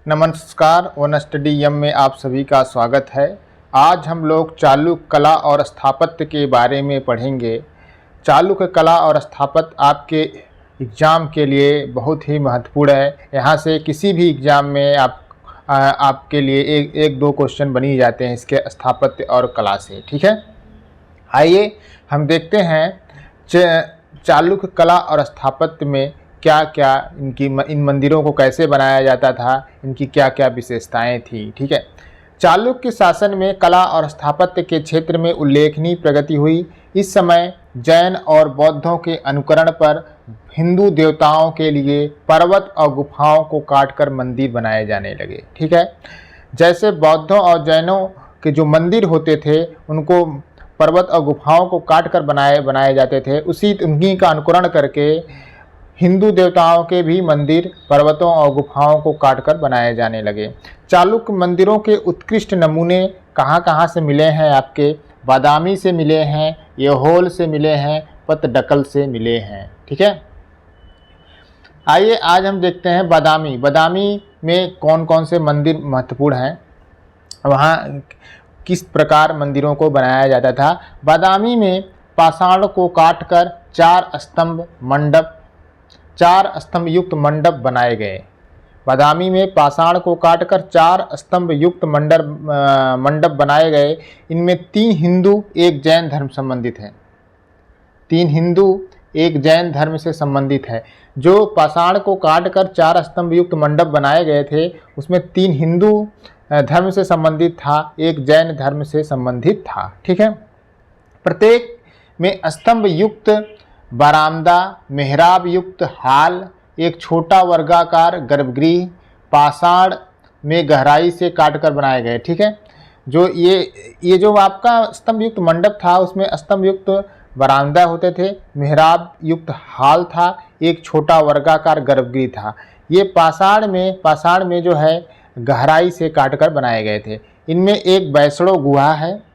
नमस्कार, one study यम में आप सभी का स्वागत है। आज हम लोग चालुक्य कला और स्थापत्य के बारे में पढ़ेंगे। चालुक्य कला और स्थापत्य आपके एग्ज़ाम के लिए बहुत ही महत्वपूर्ण है। यहाँ से किसी भी एग्ज़ाम में आपके लिए एक दो क्वेश्चन बन ही जाते हैं इसके स्थापत्य और कला से। ठीक है, आइए हम देखते हैं चालुक्य कला और स्थापत्य में क्या क्या इन मंदिरों को कैसे बनाया जाता था, इनकी क्या क्या विशेषताएं थी। ठीक है, चालुक्य के शासन में कला और स्थापत्य के क्षेत्र में उल्लेखनीय प्रगति हुई। इस समय जैन और बौद्धों के अनुकरण पर हिंदू देवताओं के लिए पर्वत और गुफाओं को काटकर मंदिर बनाए जाने लगे। ठीक है, जैसे बौद्धों और जैनों के जो मंदिर होते थे उनको पर्वत और गुफाओं को काटकर बनाए जाते थे, उन्हीं का अनुकरण करके हिंदू देवताओं के भी मंदिर पर्वतों और गुफाओं को काटकर बनाए जाने लगे। चालुक्य मंदिरों के उत्कृष्ट नमूने कहाँ से मिले हैं? आपके बादामी से मिले हैं, ऐहोल से मिले हैं, पतडकल से मिले हैं। ठीक है, आइए आज हम देखते हैं बादामी में कौन कौन से मंदिर महत्वपूर्ण हैं, वहाँ किस प्रकार मंदिरों को बनाया जाता था। बादामी में पाषाण को काटकर चार स्तंभ युक्त मंडप बनाए गए। बादामी में पाषाण को काटकर 4 स्तंभ युक्त मंडप बनाए गए। इनमें 3 हिंदू एक जैन धर्म संबंधित हैं। 3 हिंदू एक जैन धर्म से संबंधित है। जो पाषाण को काटकर 4 स्तंभ युक्त मंडप बनाए गए थे उसमें 3 हिंदू धर्म से संबंधित था, एक जैन धर्म से संबंधित था। ठीक है, प्रत्येक में स्तंभ युक्त बरामदा, मेहराब युक्त हाल, एक छोटा वर्गाकार गर्भगृह पाषाण में गहराई से काटकर बनाए गए। ठीक है, जो ये जो आपका स्तंभ युक्त मंडप था उसमें स्तंभ युक्त बरामदा होते थे, मेहराब युक्त हाल था, एक छोटा वर्गाकार गर्भगृह था। ये पाषाण में जो है गहराई से काटकर बनाए गए थे। इनमें एक वैष्णव गुहा है,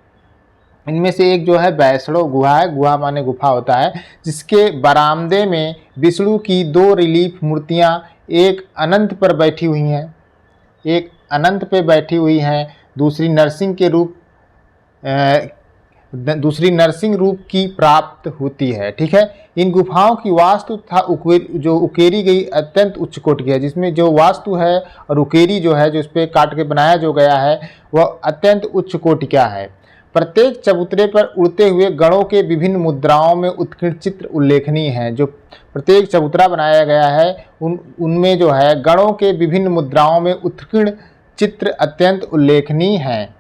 इनमें से एक जो है वैष्णव गुहा है, गुहा माने गुफा होता है, जिसके बरामदे में विष्णु की 2 रिलीफ मूर्तियां एक अनंत पर बैठी हुई हैं, दूसरी नरसिंह रूप की प्राप्त होती है। ठीक है, इन गुफाओं की वास्तु तथा जो उकेरी गई अत्यंत उच्च कोटि की है, जिसमें जो वास्तु है और उकेरी जो है जो इस पर काट के बनाया जो गया है वह अत्यंत उच्च कोटि का है। प्रत्येक चबूतरे पर उड़ते हुए गणों के विभिन्न मुद्राओं में उत्कीर्ण चित्र उल्लेखनीय हैं। जो प्रत्येक चबूतरा बनाया गया है उनमें जो है गणों के विभिन्न मुद्राओं में उत्कीर्ण चित्र अत्यंत उल्लेखनीय हैं।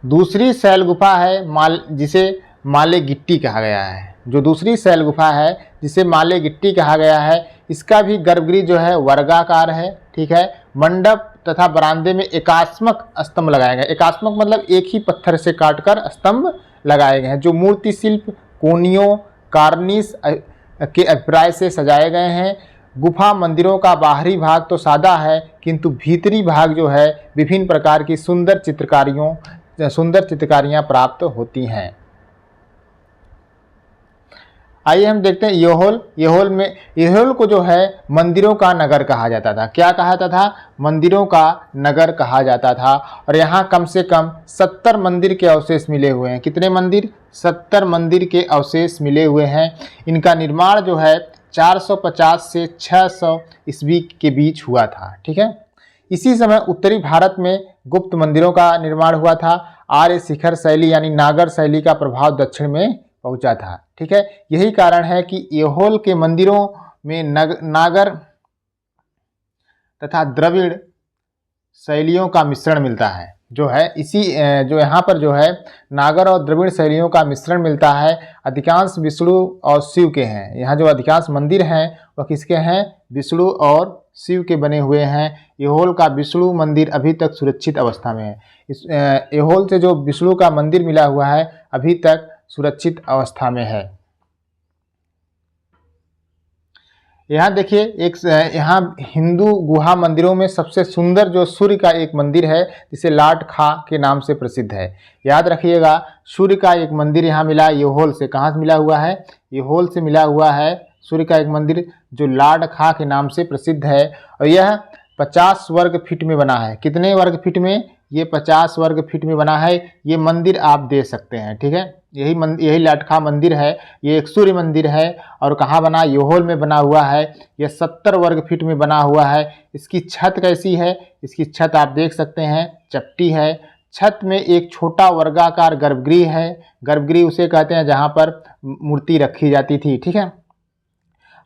दूसरी शैल गुफा है जिसे माले गिट्टी कहा गया है। जो दूसरी शैल गुफा है जिसे माले गिट्टी कहा गया है, इसका भी गर्भगृह जो है वर्गाकार है। ठीक है, मंडप तथा बरामदे में एकात्मक स्तंभ लगाए गए। एकात्मक मतलब एक ही पत्थर से काटकर स्तंभ लगाए गए हैं, जो मूर्ति शिल्प कोनियों कार्निस के अभिप्राय से सजाए गए हैं। गुफा मंदिरों का बाहरी भाग तो सादा है, किंतु भीतरी भाग जो है विभिन्न प्रकार की सुंदर चित्रकारियां प्राप्त होती हैं। आइए हम देखते हैं ऐहोल को जो है मंदिरों का नगर कहा जाता था। क्या कहा जाता था? मंदिरों का नगर कहा जाता था। और यहाँ कम से कम 70 मंदिर के अवशेष मिले हुए हैं। कितने मंदिर? 70 मंदिर के अवशेष मिले हुए हैं। इनका निर्माण जो है 450 से 600 ईस्वी के बीच हुआ था। ठीक है, इसी समय उत्तरी भारत में गुप्त मंदिरों का निर्माण हुआ था। आर्य शिखर शैली यानी नागर शैली का प्रभाव दक्षिण में पहुंचा था। ठीक है, यही कारण है कि ऐहोल के मंदिरों में नागर तथा द्रविड़ शैलियों का मिश्रण मिलता है। जो यहाँ पर जो है नागर और द्रविड़ शैलियों का मिश्रण मिलता है। अधिकांश विष्णु और शिव के हैं। यहाँ जो अधिकांश मंदिर हैं वह किसके हैं? विष्णु और शिव के बने हुए हैं। ऐहोल का विष्णु मंदिर अभी तक सुरक्षित अवस्था में है। इस ऐहोल से जो विष्णु का मंदिर मिला हुआ है अभी तक सुरक्षित अवस्था में है। यहाँ देखिए यहाँ हिंदू गुहा मंदिरों में सबसे सुंदर जो सूर्य का एक मंदिर है जिसे लाट खा के नाम से प्रसिद्ध है। याद रखिएगा, सूर्य का एक मंदिर यहाँ मिला ऐहोल से। कहाँ से मिला हुआ है? ऐहोल से मिला हुआ है सूर्य का एक मंदिर जो लाड खां के नाम से प्रसिद्ध है। और यह 50 वर्ग फीट में बना है। कितने वर्ग फीट में? ये 50 वर्ग फीट में बना है। ये मंदिर आप देख सकते हैं, ठीक है। यही लाड खां मंदिर है। ये एक सूर्य मंदिर है और कहाँ बना? योहोल में बना हुआ है। यह 70 वर्ग फीट में बना हुआ है। इसकी छत कैसी है? इसकी छत आप देख सकते हैं, चपटी है। छत में एक छोटा वर्गाकार गर्भगृह है। गर्भगृह उसे कहते हैं जहाँ पर मूर्ति रखी जाती थी, ठीक है।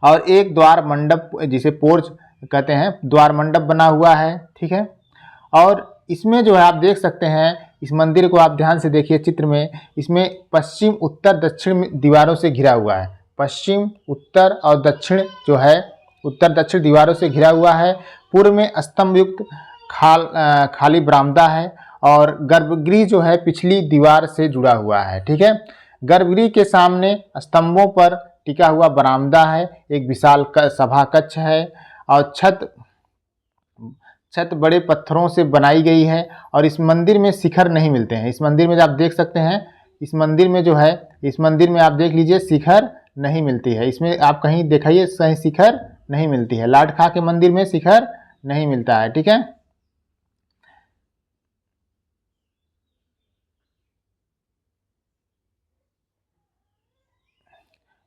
और एक द्वार मंडप, जिसे पोर्च कहते हैं, द्वार मंडप बना हुआ है, ठीक है। और इसमें जो है आप देख सकते हैं, इस मंदिर को आप ध्यान से देखिए चित्र में, इसमें पश्चिम उत्तर दक्षिण दीवारों से घिरा हुआ है। पश्चिम उत्तर और दक्षिण जो है, उत्तर दक्षिण दीवारों से घिरा हुआ है। पूर्व में स्तंभ युक्त खाली बरामदा है और गर्भगृह जो है पिछली दीवार से जुड़ा हुआ है, ठीक है। गर्भगृह के सामने स्तंभों पर टिका हुआ बरामदा है। एक विशाल सभा कक्ष है और छत बड़े पत्थरों से बनाई गई है। और इस मंदिर में शिखर नहीं मिलते हैं। इस मंदिर में आप देख सकते हैं, इस मंदिर में जो है, इस मंदिर में आप देख लीजिए शिखर नहीं मिलती है। इसमें आप कहीं दिखाइए, कहीं शिखर नहीं मिलती है। लाड खां के मंदिर में शिखर नहीं मिलता है, ठीक है।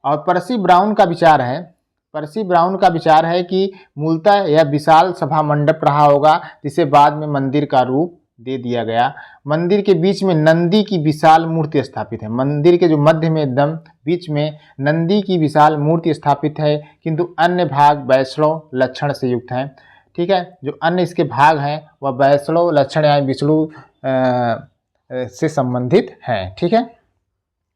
और पर्सी ब्राउन का विचार है, पर्सी ब्राउन का विचार है कि मूलतः यह विशाल सभा मंडप रहा होगा, जिसे बाद में मंदिर का रूप दे दिया गया। मंदिर के बीच में नंदी की विशाल मूर्ति स्थापित है। मंदिर के जो मध्य में एकदम बीच में नंदी की विशाल मूर्ति स्थापित है, किंतु अन्य भाग वैष्णव लक्षण से युक्त हैं, ठीक है। जो अन्य इसके भाग हैं वह वैष्णव लक्षण या विष्णु से संबंधित हैं, ठीक है।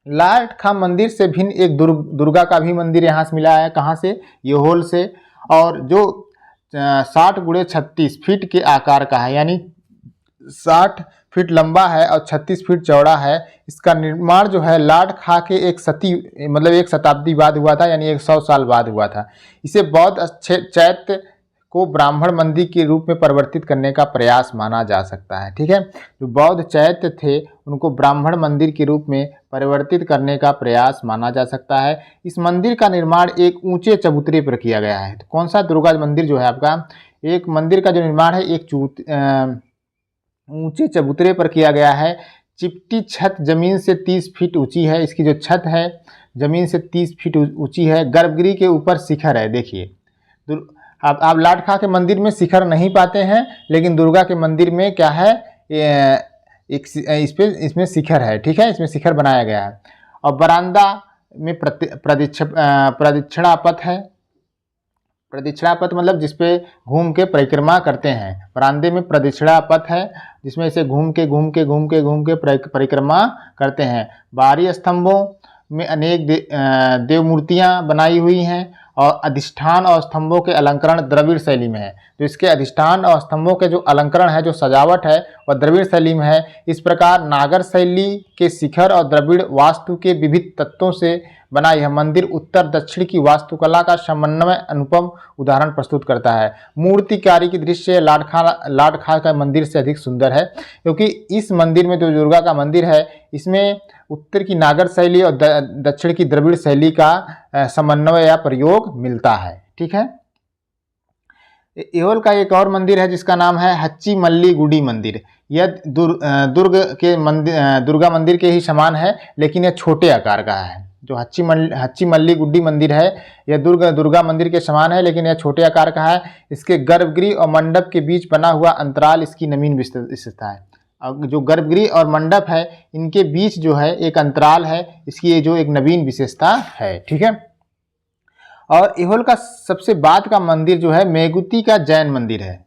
लाड खां मंदिर से भिन्न एक दुर्गा का भी मंदिर यहाँ से मिला है। कहाँ से? योहोल से। और जो 60 गुणे 36 फीट के आकार का है, यानी 60 फीट लंबा है और 36 फीट चौड़ा है। इसका निर्माण जो है लाड खां के एक शताब्दी बाद हुआ था, यानी 100 साल बाद हुआ था। इसे बौद्ध चैत्य को ब्राह्मण मंदिर के रूप में परिवर्तित करने का प्रयास माना जा सकता है, ठीक है। जो बौद्ध चैत्य थे उनको ब्राह्मण मंदिर के रूप में परिवर्तित करने का प्रयास माना जा सकता है। इस मंदिर का निर्माण एक ऊंचे चबूतरे पर किया गया है। तो कौन सा दुर्गा मंदिर जो है आपका, एक मंदिर का जो निर्माण है एक ऊंचे चबूतरे पर किया गया है। चिपटी छत जमीन से 30 फीट ऊंची है। इसकी जो छत है जमीन से 30 फीट ऊंची है। गर्भगृह के ऊपर शिखर है। देखिए, आप लाड खां के मंदिर में शिखर नहीं पाते हैं, लेकिन दुर्गा के मंदिर में क्या है, इसमें शिखर है, ठीक है। इसमें शिखर बनाया गया है। और बरामदा में प्रदक्षिणा पथ है। प्रदक्षिणा पथ मतलब जिसपे घूम के परिक्रमा करते हैं। बरामदे में प्रदक्षिणा पथ है, जिसमें इसे घूम के परिक्रमा करते हैं। बाहरी स्तंभों में अनेक देव मूर्तियां बनाई हुई हैं और अधिष्ठान और स्तंभों के अलंकरण द्रविड़ शैली में है। जो इसके अधिष्ठान और स्तंभों के जो अलंकरण है, जो सजावट है, वह द्रविड़ शैली में है। इस प्रकार नागर शैली के शिखर और द्रविड़ वास्तु के विविध तत्वों से बना यह मंदिर उत्तर दक्षिण की वास्तुकला का समन्वय अनुपम उदाहरण प्रस्तुत करता है। मूर्तिकारी की दृश्य लाड खां का मंदिर से अधिक सुंदर है, क्योंकि इस मंदिर में जो दुर्गा का मंदिर है, इसमें उत्तर की नागर शैली और दक्षिण की द्रविड़ शैली का समन्वय या प्रयोग मिलता है, ठीक है। एहोल का एक और मंदिर है जिसका नाम है हच्ची मल्ली गुडी मंदिर। यह दुर्गा मंदिर के ही समान है, लेकिन यह छोटे आकार का है। जो हच्ची मल्ली गुड्डी मंदिर है, यह दुर्गा मंदिर के समान है, लेकिन यह छोटे आकार का है। इसके गर्भगृह और मंडप के बीच बना हुआ अंतराल इसकी नवीन विशेषता है। जो गर्भगृह और मंडप है, इनके बीच जो है एक अंतराल है, इसकी ये जो एक नवीन विशेषता है, ठीक है। और एहोल का सबसे बाद का मंदिर जो है मेगुती का जैन मंदिर है।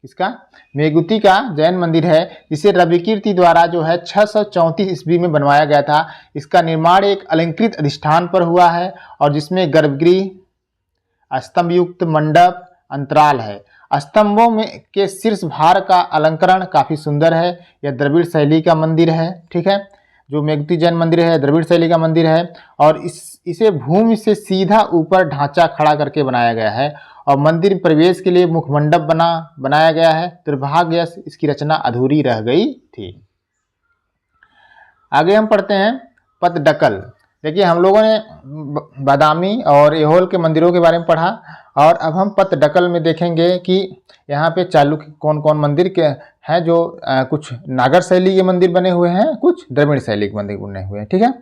इसका मेगुती का जैन मंदिर है, जिसे रविकीर्ति द्वारा जो है 634 ईस्वी में बनवाया गया था। इसका निर्माण एक अलंकृत अधिष्ठान पर हुआ है और जिसमें गर्भगृह, स्तंभ युक्त मंडप, अंतराल है। स्तंभों में के शीर्ष भार का अलंकरण काफी सुंदर है। यह द्रविड़ शैली का मंदिर है, ठीक है। जो मेगुती जैन मंदिर है द्रविड़ शैली का मंदिर है और इसे भूमि से सीधा ऊपर ढांचा खड़ा करके बनाया गया है और मंदिर प्रवेश के लिए मुखमंडप बनाया गया है। दुर्भाग्यवश इसकी रचना अधूरी रह गई थी। आगे हम पढ़ते हैं पतडकल। देखिए हम लोगों ने बादामी और ऐहोल के मंदिरों के बारे में पढ़ा, और अब हम पतडकल में देखेंगे कि यहाँ पे चालुक्य कौन कौन मंदिर के हैं, जो कुछ नागर शैली के मंदिर बने हुए हैं, कुछ द्रविड़ शैली के मंदिर बने हुए हैं। ठीक है,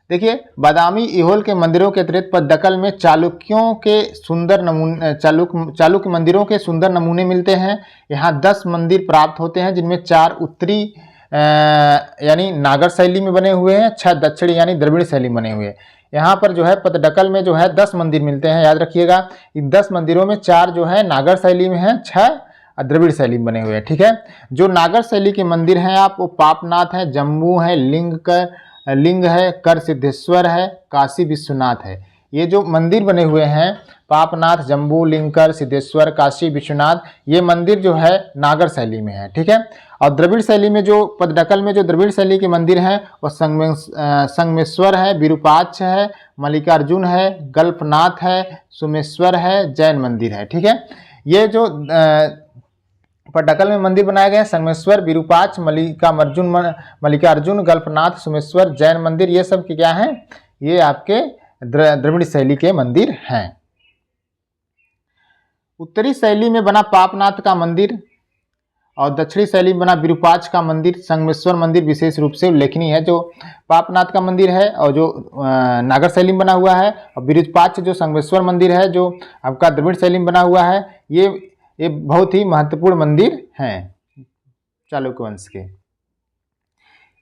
देखिए बादामी ऐहोल के मंदिरों के अतिरिक्त पतडकल में चालुक्यों के सुंदर नमूने चालुक्य मंदिरों के सुंदर नमूने मिलते हैं। यहाँ 10 मंदिर प्राप्त होते हैं, जिनमें 4 उत्तरी यानी नागर शैली में बने हुए हैं, 6 दक्षिणी यानी द्रविड़ शैली बने हुए हैं। यहाँ पर जो है पतडकल में जो है 10 मंदिर मिलते हैं, याद रखिएगा। इन 10 मंदिरों में 4 जो है नागर शैली में है, 6 द्रविड़ शैली में बने हुए हैं। ठीक है, जो नागर शैली के मंदिर हैं आप, वो पापनाथ है, जम्मू है, लिंग है, कर सिद्धेश्वर है, काशी विश्वनाथ है। ये जो मंदिर बने हुए हैं पापनाथ, जम्बू, लिंकर, सिद्धेश्वर, काशी विश्वनाथ, ये मंदिर जो है नागर शैली में है। ठीक है, और द्रविड़ शैली में जो पतडकल में जो द्रविड़ शैली के मंदिर हैं वो संगमेश्वर है, विरूपाक्ष है, मल्लिकार्जुन है, गल्फनाथ है, सोमेश्वर है, जैन मंदिर है। ठीक है, ये जो पतडकल में मंदिर बनाए गए हैं संगमेश्वर, विरूपाक्ष, मल्लिकार्जुन, गल्फनाथ, सोमेश्वर, जैन मंदिर, ये सब क्या हैं, ये आपके द्रविड़ शैली के मंदिर हैं। उत्तरी शैली में बना पापनाथ का मंदिर और दक्षिणी शैली में बना विरूपाक्ष का मंदिर, संगमेश्वर मंदिर विशेष रूप से उल्लेखनीय है। जो पापनाथ का मंदिर है और जो नागर शैली में बना हुआ है, और विरूपाक्ष जो संगमेश्वर मंदिर है जो आपका द्रविड़ शैली में बना हुआ है, ये बहुत ही महत्वपूर्ण मंदिर हैं चालुक्य वंश के।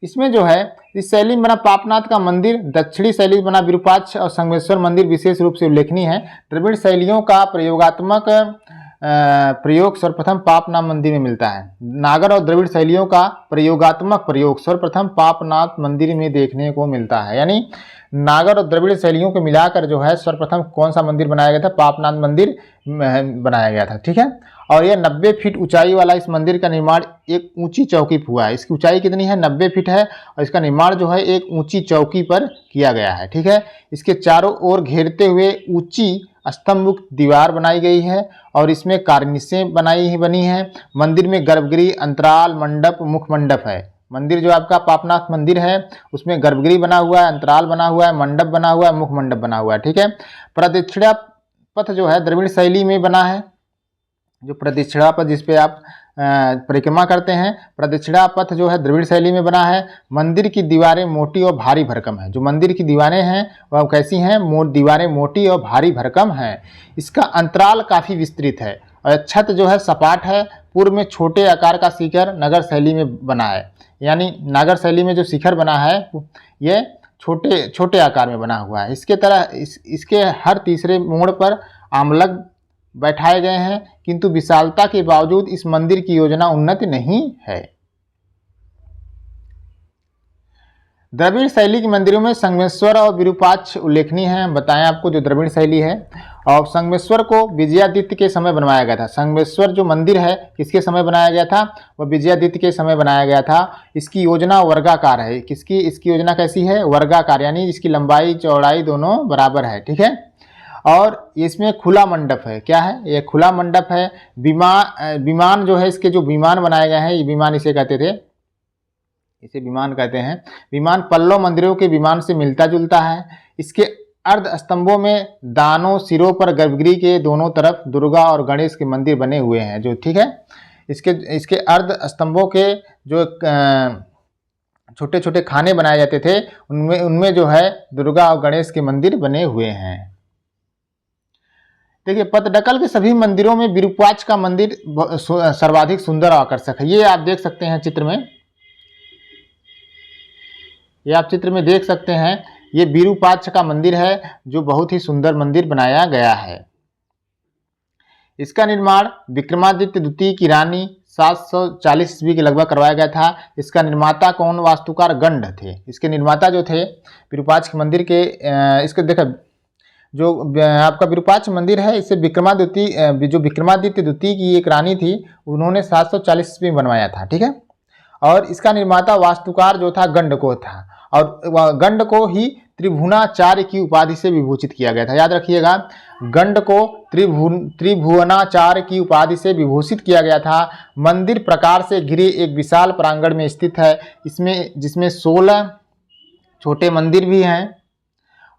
इसमें जो है इस शैली में बना पापनाथ का मंदिर, दक्षिणी शैली में बना विरूपाक्ष और संगमेश्वर मंदिर विशेष रूप से उल्लेखनीय है। द्रविड़ शैलियों का प्रयोगात्मक प्रयोग सर्वप्रथम पापनाथ मंदिर में मिलता है। नागर और द्रविड़ शैलियों का प्रयोगात्मक प्रयोग सर्वप्रथम पापनाथ मंदिर में देखने को मिलता है। यानी नागर और द्रविड़ शैलियों को मिलाकर जो है सर्वप्रथम कौन सा मंदिर बनाया गया था, पापनाथ मंदिर बनाया गया था। ठीक है, और यह 90 फीट ऊंचाई वाला इस मंदिर का निर्माण एक ऊंची चौकी पर हुआ है। इसकी ऊंचाई कितनी है, 90 फीट है, और इसका निर्माण जो है एक ऊंची चौकी पर किया गया है। ठीक है, इसके चारों ओर घेरते हुए ऊंची स्तंभयुक्त दीवार बनाई गई है, और इसमें कार्निसें बनी हैं। मंदिर में गर्भगृह, अंतराल मंडप, मुख मंडप है। मंदिर जो आपका पापनाथ मंदिर है उसमें गर्भगृह बना हुआ है, अंतराल बना हुआ है, मंडप बना हुआ है, मुख मंडप बना हुआ है। ठीक है, प्रदक्षिणा पथ जो है द्रविड़ शैली में बना है। जो प्रदक्षिणा पथ जिसपे आप परिक्रमा करते हैं, प्रदक्षिणा पथ जो है द्रविड़ शैली में बना है। मंदिर की दीवारें मोटी और भारी भरकम है। जो मंदिर की दीवारें हैं वह कैसी हैं, दीवारें मोटी और भारी भरकम हैं। इसका अंतराल काफ़ी विस्तृत है, और छत जो है सपाट है। पूर्व में छोटे आकार का शिखर नगर शैली में बना है। यानी नागर शैली में जो शिखर बना है ये छोटे आकार में बना हुआ है। इसके हर तीसरे मोड़ पर आमलक बैठाए गए हैं, किंतु विशालता के बावजूद इस मंदिर की योजना उन्नत नहीं है। द्रविड़ शैली के मंदिरों में संगमेश्वर और विरूपाक्ष उल्लेखनीय हैं। बताएं आपको जो द्रविड़ शैली है, और संगमेश्वर को विजयादित्य के समय बनवाया गया था। संगमेश्वर जो मंदिर है किसके समय बनाया गया था, वह विजयादित्य के समय बनाया गया था। इसकी योजना वर्गाकार है। इसकी योजना कैसी है, वर्गाकार, यानी इसकी लंबाई चौड़ाई दोनों बराबर है। ठीक है, और इसमें खुला मंडप है। क्या है, ये खुला मंडप है। विमान जो है, इसके जो विमान बनाए गए हैं, ये विमान इसे विमान कहते हैं। विमान पल्लव मंदिरों के विमान से मिलता जुलता है। इसके अर्ध स्तंभों में दानों सिरों पर गर्भगृह के दोनों तरफ दुर्गा और गणेश के मंदिर बने हुए हैं। जो ठीक है, इसके अर्ध स्तंभों के जो छोटे छोटे खाने बनाए जाते थे उनमें जो है दुर्गा और गणेश के मंदिर बने हुए हैं। देखिए पतडकल के सभी मंदिरों में विरूपाक्ष का मंदिर सर्वाधिक सुंदर और आकर्षक है। ये आप देख सकते हैं चित्र में, ये आप चित्र में देख सकते हैं। ये विरूपाक्ष का मंदिर है जो बहुत ही सुंदर मंदिर बनाया गया है। इसका निर्माण विक्रमादित्य द्वितीय की रानी 740 ईस्वी के लगभग करवाया गया था। इसका निर्माता कौन, वास्तुकार गंड थे। इसके निर्माता जो थे विरूपाक्ष के मंदिर के, इसके देखा जो आपका विरूपाक्ष मंदिर है, इसे विक्रमादित्य द्वितीय की एक रानी थी, उन्होंने 740 ईस्वी में बनवाया था। ठीक है, और इसका निर्माता वास्तुकार जो था गंड को था, और गंड को ही त्रिभुवनाचार्य की उपाधि से विभूषित किया गया था। याद रखिएगा, गंड को त्रिभुवनाचार्य की उपाधि से विभूषित किया गया था। मंदिर प्रकार से घिरे एक विशाल प्रांगण में स्थित है, जिसमें 16 छोटे मंदिर भी हैं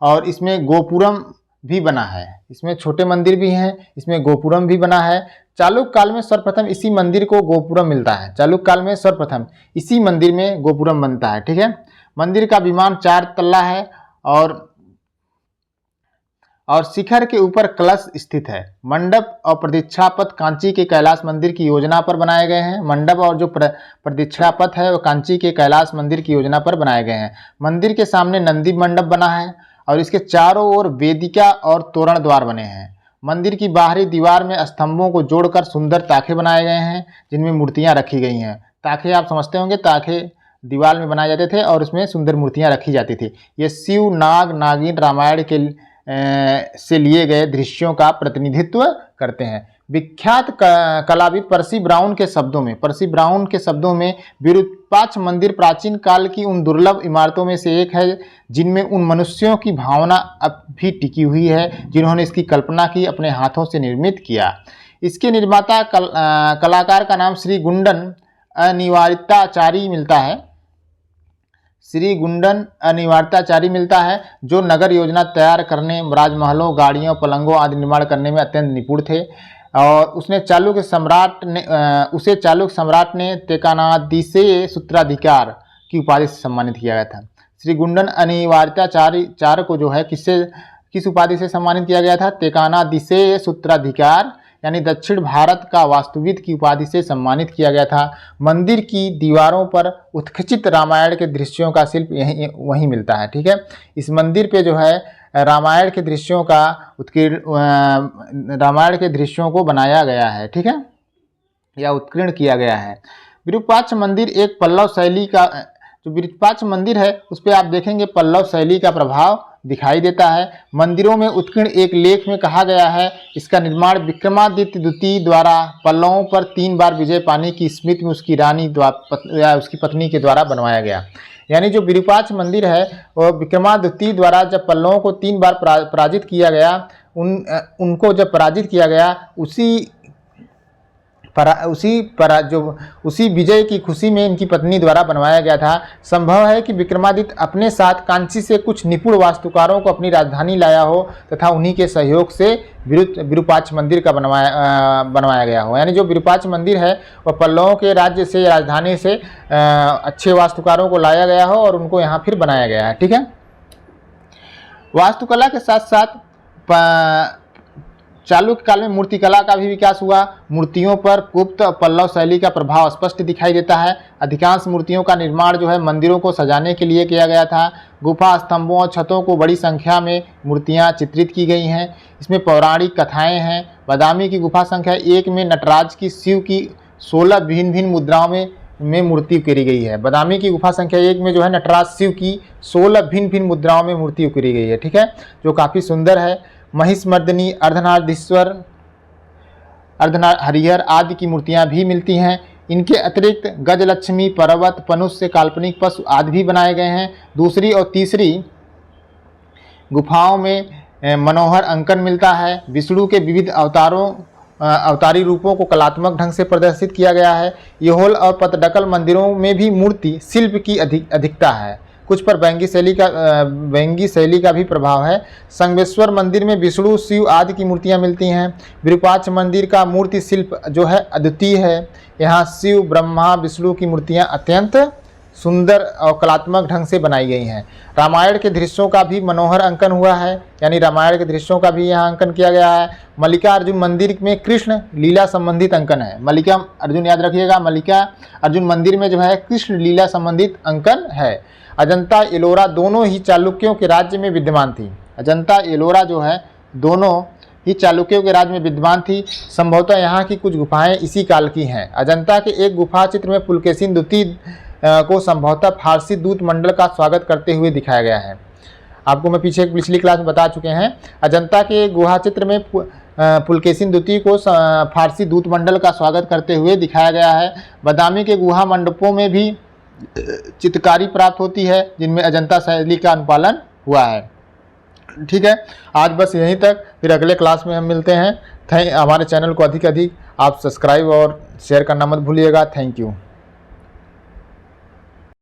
और इसमें गोपुरम भी बना है। इसमें छोटे मंदिर भी हैं, इसमें गोपुरम भी बना है। चालुक्य काल में सर्वप्रथम इसी मंदिर को गोपुरम मिलता है। चालुक्य काल में सर्वप्रथम इसी मंदिर में गोपुरम बनता है। ठीक है, मंदिर का विमान 4 तल्ला है और शिखर के ऊपर कलश स्थित है। मंडप और प्रदक्षिणा पथ कांची के कैलाश मंदिर की योजना पर बनाए गए हैं। मंडप और जो प्रदक्षिणा पथ है वो कांची के कैलाश मंदिर की योजना पर बनाए गए हैं। मंदिर के सामने नंदी मंडप बना है और इसके चारों ओर वेदिका और तोरण द्वार बने हैं। मंदिर की बाहरी दीवार में स्तंभों को जोड़कर सुंदर ताखे बनाए गए हैं जिनमें मूर्तियां रखी गई हैं। ताखे आप समझते होंगे, ताखे दीवार में बनाए जाते थे और उसमें सुंदर मूर्तियां रखी जाती थी। ये शिव, नाग, नागिन रामायण के से लिए गए दृश्यों का प्रतिनिधित्व करते हैं। विख्यात कलाविद पर्सी ब्राउन के शब्दों में विरूपाक्ष मंदिर प्राचीन काल की उन दुर्लभ इमारतों में से एक है जिनमें उन मनुष्यों की भावना अब भी टिकी हुई है जिन्होंने इसकी कल्पना की, अपने हाथों से निर्मित किया। इसके निर्माता कलाकार का नाम श्री गुंडन अनिवार्यताचारी मिलता है, जो नगर योजना तैयार करने, राजमहलों, गाड़ियों, पलंगों आदि निर्माण करने में अत्यंत निपुण थे। और उसे चालुक्य सम्राट ने तेकानादिसेय सूत्राधिकार की उपाधि से सम्मानित किया गया था। श्री गुंडन अनिवार्यताचार्य को जो है किस उपाधि से सम्मानित किया गया था? तेकानादिसेय सूत्राधिकार यानी दक्षिण भारत का वास्तुविद की उपाधि से सम्मानित किया गया था। मंदिर की दीवारों पर उत्खचित रामायण के दृश्यों का शिल्प वहीं मिलता है। ठीक है, इस मंदिर पे जो है रामायण के दृश्यों को बनाया गया है। ठीक है, या उत्कीर्ण किया गया है। विरूपाक्ष मंदिर एक पल्लव शैली का, जो विरूपाक्ष मंदिर है उस पर आप देखेंगे पल्लव शैली का प्रभाव दिखाई देता है। मंदिरों में उत्कीर्ण एक लेख में कहा गया है, इसका निर्माण विक्रमादित्य द्वितीय द्वारा पल्लवों पर 3 बार विजय पाने की स्मृति में उसकी रानी या उसकी पत्नी के द्वारा बनवाया गया। यानी जो विरूपाक्ष मंदिर है वो विक्रमादित्य द्वारा जब पल्लवों को 3 बार पराजित किया गया, उनको जब पराजित किया गया उसी विजय की खुशी में इनकी पत्नी द्वारा बनवाया गया था। संभव है कि विक्रमादित्य अपने साथ कांची से कुछ निपुण वास्तुकारों को अपनी राजधानी लाया हो तथा उन्हीं के सहयोग से विरूपाक्ष मंदिर का बनवाया गया हो। यानी जो विरूपाक्ष मंदिर है वह पल्लवों के राज्य से, राजधानी से अच्छे वास्तुकारों को लाया गया हो और उनको यहाँ फिर बनाया गया है। ठीक है, वास्तुकला के साथ साथ चालुक्य काल में मूर्तिकला का भी विकास हुआ। मूर्तियों पर गुप्त पल्लव शैली का प्रभाव स्पष्ट दिखाई देता है। अधिकांश मूर्तियों का निर्माण जो है मंदिरों को सजाने के लिए किया गया था। गुफा स्तंभों और छतों को बड़ी संख्या में मूर्तियां चित्रित की गई हैं। इसमें पौराणिक कथाएं हैं। बादामी की गुफा संख्या 1 में नटराज की शिव की 16 भिन्न भिन्न मुद्राओं में मूर्ति उकेरी गई है। बादामी की गुफा संख्या 1 में जो है नटराज शिव की 16 भिन्न भिन्न मुद्राओं में मूर्ति उकेरी गई है। ठीक है, जो काफ़ी सुंदर है। महिषमर्दिनी, अर्धनारीश्वर, हरिहर आदि की मूर्तियां भी मिलती हैं। इनके अतिरिक्त गजलक्ष्मी, पर्वत, मनुष्य, काल्पनिक पशु आदि भी बनाए गए हैं। दूसरी और तीसरी गुफाओं में मनोहर अंकन मिलता है। विष्णु के विविध अवतारी रूपों को कलात्मक ढंग से प्रदर्शित किया गया है। यहोल और पतडकल मंदिरों में भी मूर्ति शिल्प की अधिकता है। कुछ पर व्यंगी शैली का भी प्रभाव है। संगमेश्वर मंदिर में विष्णु, शिव आदि की मूर्तियां मिलती हैं। विरूपाक्ष मंदिर का मूर्ति शिल्प जो है अद्वितीय है। यहाँ शिव, ब्रह्मा, विष्णु की मूर्तियां अत्यंत सुंदर और कलात्मक ढंग से बनाई गई हैं। रामायण के दृश्यों का भी मनोहर अंकन हुआ है, यानी रामायण के दृश्यों का भी यहाँ अंकन किया गया है। मल्लिका अर्जुन मंदिर में कृष्ण लीला संबंधित अंकन है। मल्लिका अर्जुन याद रखिएगा, मल्लिका अर्जुन मंदिर में जो है कृष्ण लीला संबंधित अंकन है। अजंता एलोरा दोनों ही चालुक्यों के राज्य में विद्यमान थी। अजंता एलोरा जो है दोनों ही चालुक्यों के राज्य में विद्यमान थी। संभवतः यहाँ की कुछ गुफाएं इसी काल की हैं। अजंता के एक गुफा चित्र में पुलकेशिन द्वितीय को संभवतः फारसी दूत मंडल का स्वागत करते हुए दिखाया गया है। आपको मैं पिछली क्लास में बता चुके हैं। अजंता के गुहा चित्र में पुलकेशिन द्वितीय को फारसी दूत मंडल का स्वागत करते हुए दिखाया गया है। बादामी के गुहा मंडपों में भी चित्रकारी प्राप्त होती है जिनमें अजंता शैली का अनुपालन हुआ है। ठीक है, आज बस यहीं तक, फिर अगले क्लास में हम मिलते हैं। हमारे चैनल को अधिक आप सब्सक्राइब और शेयर करना मत भूलिएगा। Thank you.